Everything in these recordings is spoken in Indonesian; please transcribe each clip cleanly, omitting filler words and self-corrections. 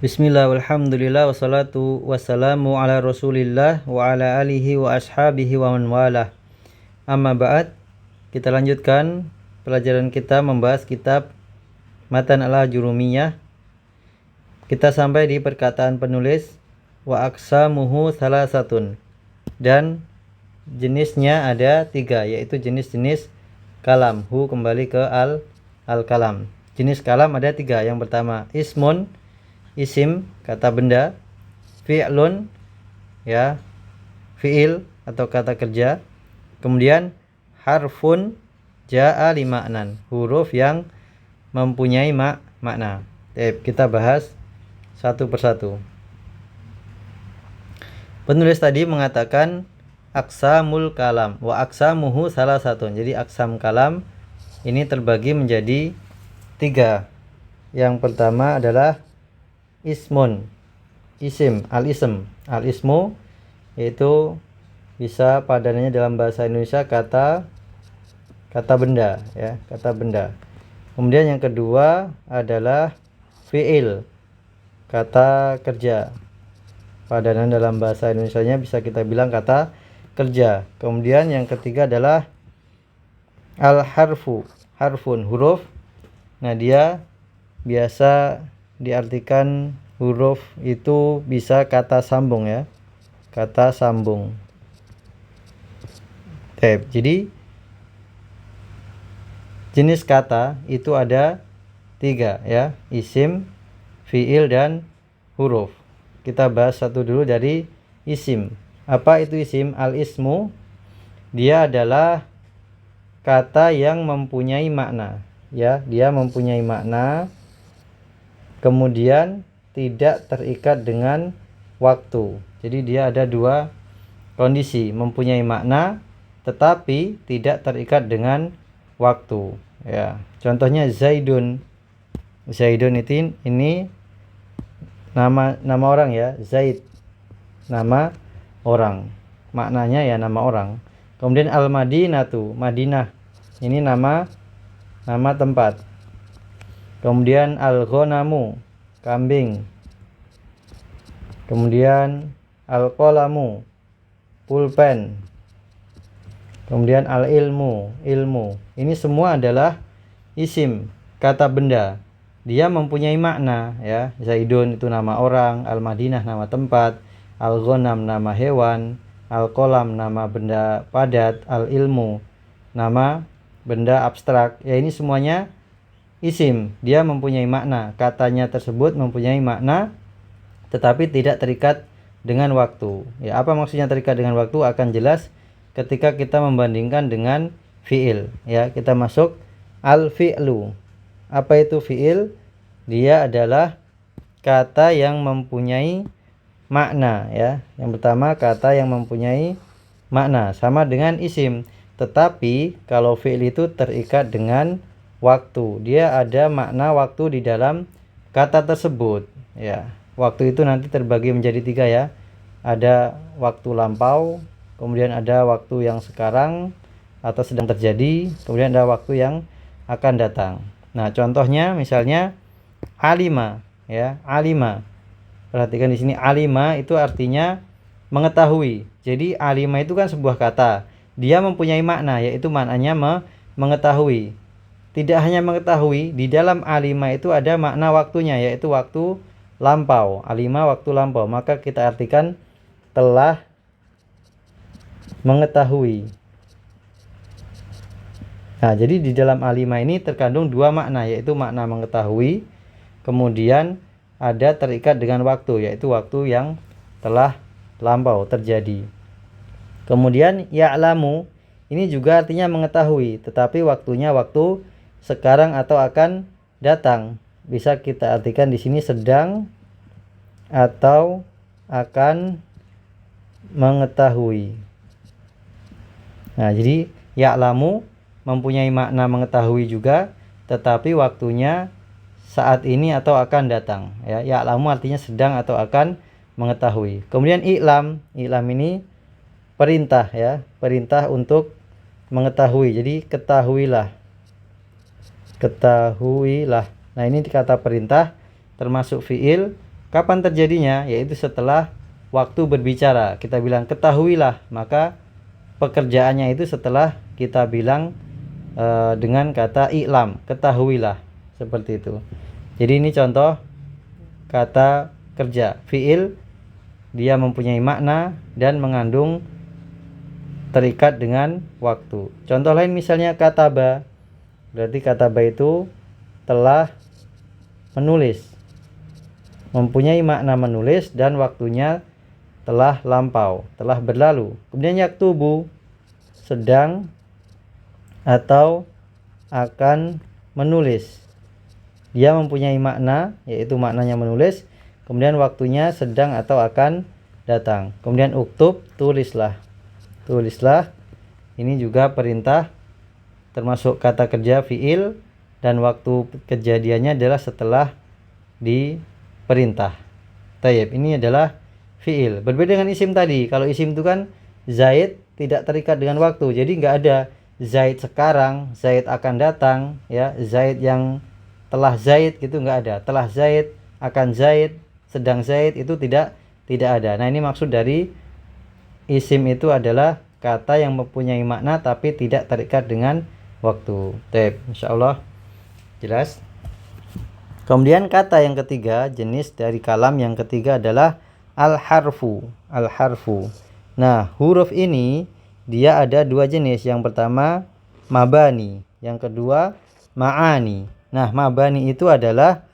Bismillah, walhamdulillah, wassalatu wassalamu ala rasulillah wa ala alihi wa ashabihi wa man walah. Amma ba'd, kita lanjutkan pelajaran kita membahas kitab Matan al-Ajurumiyah. Kita sampai di perkataan penulis wa aqsamuhu salasatun, dan jenisnya ada 3, yaitu jenis-jenis kalam. Kembali ke al-kalam. Jenis kalam ada 3. Yang pertama ismun, isim, kata benda. Fi'lun, ya, fi'il atau kata kerja. Kemudian harfun ja'a li ma'nan, huruf yang mempunyai makna. Kita bahas satu persatu. Penulis tadi mengatakan aqsamul kalam wa aqsamuhu salasatun. Jadi aqsam kalam ini terbagi menjadi 3. Yang pertama adalah ismun, isim, al-ism. Al-ismu yaitu bisa padanannya dalam bahasa Indonesia kata benda, ya, kata benda. Kemudian yang kedua adalah fi'il, kata kerja. Padanan dalam bahasa Indonesianya bisa kita bilang kata kerja. Kemudian yang ketiga adalah al-harfu, harfun, huruf. Nah, dia biasa diartikan huruf itu bisa kata sambung, ya, kata sambung. Jadi jenis kata itu ada 3, ya, isim, fiil, dan huruf. Kita bahas satu dulu dari isim. Apa itu isim? Al-ismu, dia adalah kata yang mempunyai makna, ya, dia mempunyai makna, kemudian tidak terikat dengan waktu. Jadi dia ada 2 kondisi, mempunyai makna tetapi tidak terikat dengan waktu, ya. Contohnya Zaidun. Zaidun itu ini nama orang, ya. Zaid, nama orang, maknanya ya nama orang. Kemudian al-madinatu, Madinah, ini nama tempat. Kemudian al-ghanamu, kambing. Kemudian al-qalamu, pulpen. Kemudian al-ilmu, ilmu. Ini semua adalah isim, kata benda. Dia mempunyai makna, ya. Zaidun itu nama orang, al-Madinah nama tempat, al-ghanam nama hewan, al-qalam nama benda padat, al-ilmu nama benda abstrak. Ya, ini semuanya isim. Dia mempunyai makna, katanya tersebut mempunyai makna tetapi tidak terikat dengan waktu. Ya, apa maksudnya terikat dengan waktu akan jelas ketika kita membandingkan dengan fiil, ya. Kita masuk al-fi'lu. Apa itu fi'il? Dia adalah kata yang mempunyai makna, ya. Yang pertama kata yang mempunyai makna, sama dengan isim. Tetapi kalau fi'il itu terikat dengan waktu, dia ada makna waktu di dalam kata tersebut, ya. Waktu itu nanti terbagi menjadi 3, ya. Ada waktu lampau, kemudian ada waktu yang sekarang atau sedang terjadi, kemudian ada waktu yang akan datang. Nah, contohnya misalnya alima, ya, alima. Perhatikan di sini alima itu artinya mengetahui. Jadi alima itu kan sebuah kata. Dia mempunyai makna, yaitu maknanya mengetahui. Tidak hanya mengetahui, di dalam alima itu ada makna waktunya, yaitu waktu lampau. Alima waktu lampau, maka kita artikan telah mengetahui. Nah, jadi di dalam alima ini terkandung 2 makna, yaitu makna mengetahui, kemudian ada terikat dengan waktu, yaitu waktu yang telah lampau terjadi. Kemudian ya'lamu, ini juga artinya mengetahui, tetapi waktunya waktu sekarang atau akan datang. Bisa kita artikan di sini sedang atau akan mengetahui. Nah, jadi ya'lamu mempunyai makna mengetahui juga, tetapi waktunya saat ini atau akan datang, ya. Ya'lamu artinya sedang atau akan mengetahui. Kemudian i'lam, i'lam ini perintah, ya, perintah untuk mengetahui. Jadi ketahuilah. Ketahuilah. Nah, ini kata perintah termasuk fiil, Kapan terjadinya? Yaitu setelah waktu berbicara. Kita bilang ketahuilah, maka pekerjaannya itu setelah kita bilang dengan kata i'lam, ketahuilah, seperti itu. Jadi ini contoh kata kerja, fiil, dia mempunyai makna dan mengandung terikat dengan waktu. Contoh lain misalnya kataba, berarti kataba itu telah menulis, mempunyai makna menulis dan waktunya telah lampau, telah berlalu. Kemudian yaktubu, sedang atau akan menulis, dia mempunyai makna, yaitu maknanya menulis, kemudian waktunya sedang atau akan datang. Kemudian uktub, tulislah, ini juga perintah, termasuk kata kerja fiil, dan waktu kejadiannya adalah setelah diperintah. Tayyib, ini adalah fiil. Berbeda dengan isim tadi. Kalau isim itu kan Zaid tidak terikat dengan waktu, jadi nggak ada Zaid sekarang, Zaid akan datang, ya, Zaid yang telah Zaid gitu nggak ada. Telah Zaid, akan Zaid, sedang Zaid itu tidak ada. Nah, ini maksud dari isim itu adalah kata yang mempunyai makna tapi tidak terikat dengan waktu. Tayyib, insyaallah jelas. Kemudian kata yang ketiga, jenis dari kalam yang ketiga adalah al-harfu. Nah, huruf ini dia ada dua jenis. Yang pertama mabani, yang kedua ma'ani. Nah, mabani itu adalah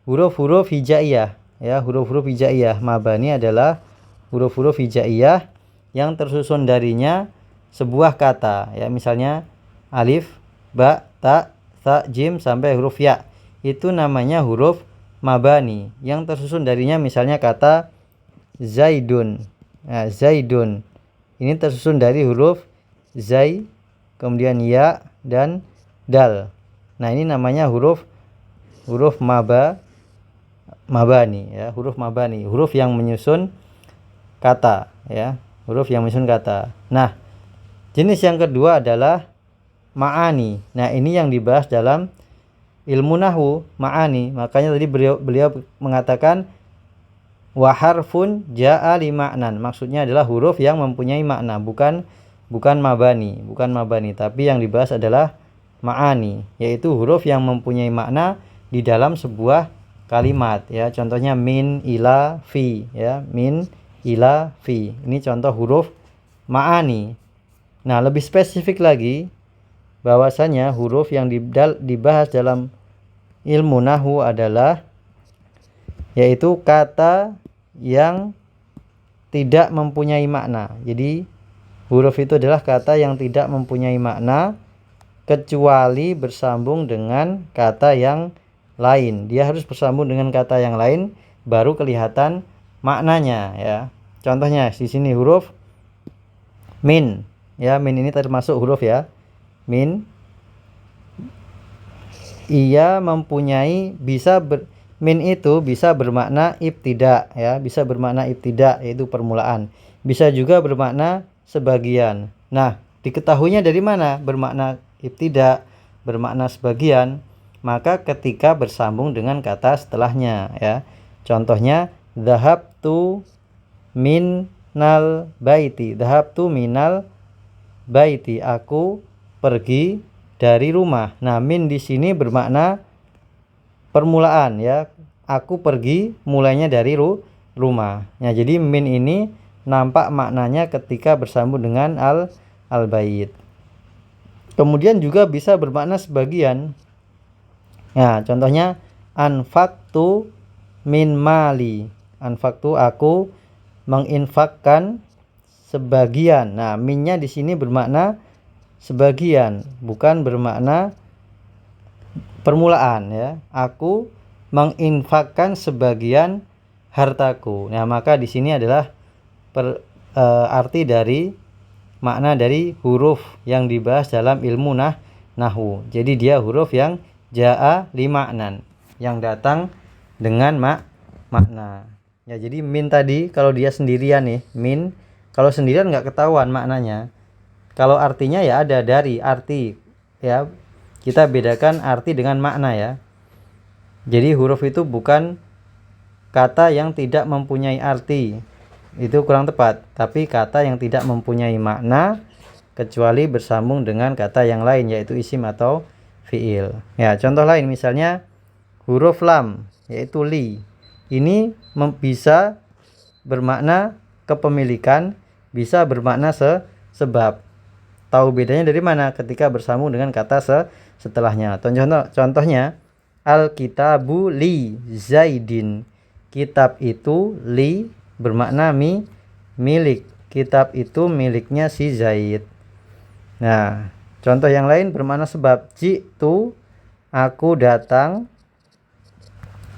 huruf-huruf hijaiyah, ya, huruf-huruf hijaiyah. Mabani adalah huruf-huruf hijaiyah yang tersusun darinya sebuah kata, ya, misalnya alif, ba, ta, tha, jim sampai huruf ya. Itu namanya huruf mabani yang tersusun darinya misalnya kata zaidun. Nah, zaidun ini tersusun dari huruf zai, kemudian ya dan dal. Nah, ini namanya huruf mabani, ya, huruf mabani, huruf yang menyusun kata, ya, huruf yang menyusun kata. Nah, jenis yang kedua adalah ma'ani. Nah, ini yang dibahas dalam ilmu nahwu, ma'ani. Makanya tadi beliau mengatakan wa harfun ja'a li ma'nan. Maksudnya adalah huruf yang mempunyai makna, bukan mabani, tapi yang dibahas adalah ma'ani, yaitu huruf yang mempunyai makna di dalam sebuah kalimat, ya. Contohnya min, ila, fi, ya, min, ila, fi. Ini contoh huruf ma'ani. Nah, lebih spesifik lagi bahwasanya huruf yang dibahas dalam ilmu nahwu adalah yaitu kata yang tidak mempunyai makna. Jadi huruf itu adalah kata yang tidak mempunyai makna kecuali bersambung dengan kata yang lain. Dia harus bersambung dengan kata yang lain baru kelihatan maknanya, ya. Contohnya di sini huruf min, ya, min ini termasuk huruf, ya, min. Ia mempunyai min itu bisa bermakna ibtida, ya, bisa bermakna ibtida yaitu permulaan. Bisa juga bermakna sebagian. Nah, diketahuinya dari mana bermakna ibtida, bermakna sebagian? Maka ketika bersambung dengan kata setelahnya, ya. Contohnya dhahabtu minal baiti. Dhahabtu minal baiti, aku pergi dari rumah. Nah, min di sini bermakna permulaan, ya. Aku pergi mulainya dari rumah. Nah, jadi min ini nampak maknanya ketika bersambung dengan al-bait. Kemudian juga bisa bermakna sebagian. Nah, contohnya anfaqtu min mali. Anfaqtu, aku menginfakkan sebagian. Nah, minnya di sini bermakna sebagian, bukan bermakna permulaan, ya. Aku menginfakkan sebagian hartaku. Nah, maka di sini adalah arti dari makna dari huruf yang dibahas dalam ilmu nahwu. Jadi dia huruf yang ja'a li ma'nan, yang datang dengan makna. Ya, jadi min tadi kalau dia sendirian nih, min kalau sendirian nggak ketahuan maknanya. Kalau artinya ya ada dari arti, ya. Kita bedakan arti dengan makna, ya. Jadi huruf itu bukan kata yang tidak mempunyai arti. Itu kurang tepat. Tapi kata yang tidak mempunyai makna kecuali bersambung dengan kata yang lain, yaitu isim atau fiil. Ya, contoh lain misalnya huruf lam, yaitu li. Ini bisa bermakna kepemilikan, bisa bermakna sebab. Tahu bedanya dari mana? Ketika bersambung dengan kata setelahnya. Contohnya al-kitabu li Zaidin. Kitab itu li bermakna milik. Kitab itu miliknya si Zaid. Nah, contoh yang lain bermakna sebab. Jitu, aku datang,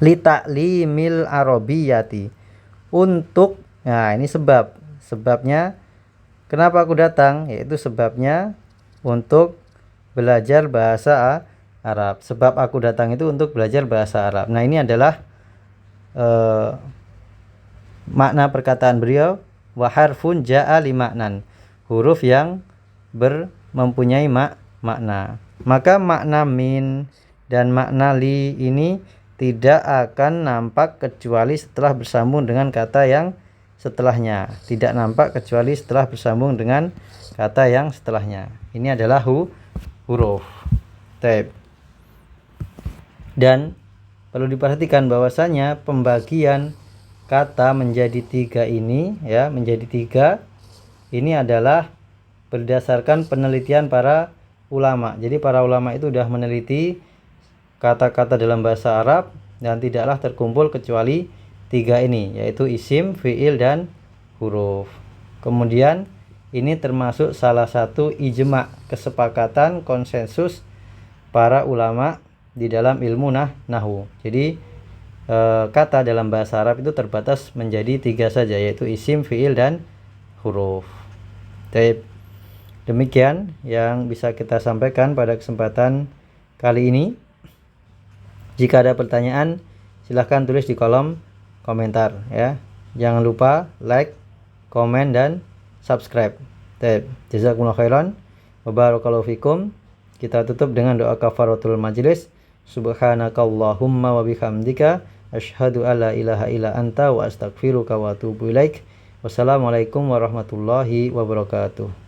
li ta'limil arabiyati, untuk. Nah, ini sebab. Sebabnya kenapa aku datang? Yaitu sebabnya untuk belajar bahasa Arab. Sebab aku datang itu untuk belajar bahasa Arab. Nah, ini adalah makna perkataan beliau, wa harfun ja'a li maknan. Huruf yang mempunyai makna. Maka makna min dan makna li ini tidak akan nampak kecuali setelah bersambung dengan kata yang setelahnya. Tidak nampak kecuali setelah bersambung dengan kata yang setelahnya. Ini adalah huruf. Dan perlu diperhatikan bahwasanya pembagian kata menjadi 3 ini, ya, menjadi 3 ini adalah berdasarkan penelitian para ulama. Jadi para ulama itu sudah meneliti kata-kata dalam bahasa Arab dan tidaklah terkumpul kecuali 3 ini, yaitu isim, fiil, dan huruf. Kemudian ini termasuk salah satu ijma', kesepakatan konsensus para ulama di dalam ilmu nahwu. Jadi kata dalam bahasa Arab itu terbatas menjadi 3 saja, yaitu isim, fiil, dan huruf. Demikian yang bisa kita sampaikan pada kesempatan kali ini. Jika ada pertanyaan, silahkan tulis di kolom komentar, ya. Jangan lupa like, komen, dan subscribe. Jazakumullah khairan wa barakallahu fikum. Kita tutup dengan doa kafaratul majlis. Subhanakallahumma wa bihamdika asyhadu alla ilaha illa anta wa astaghfiruka wa atubu ilaik. Wassalamualaikum warahmatullahi wabarakatuh.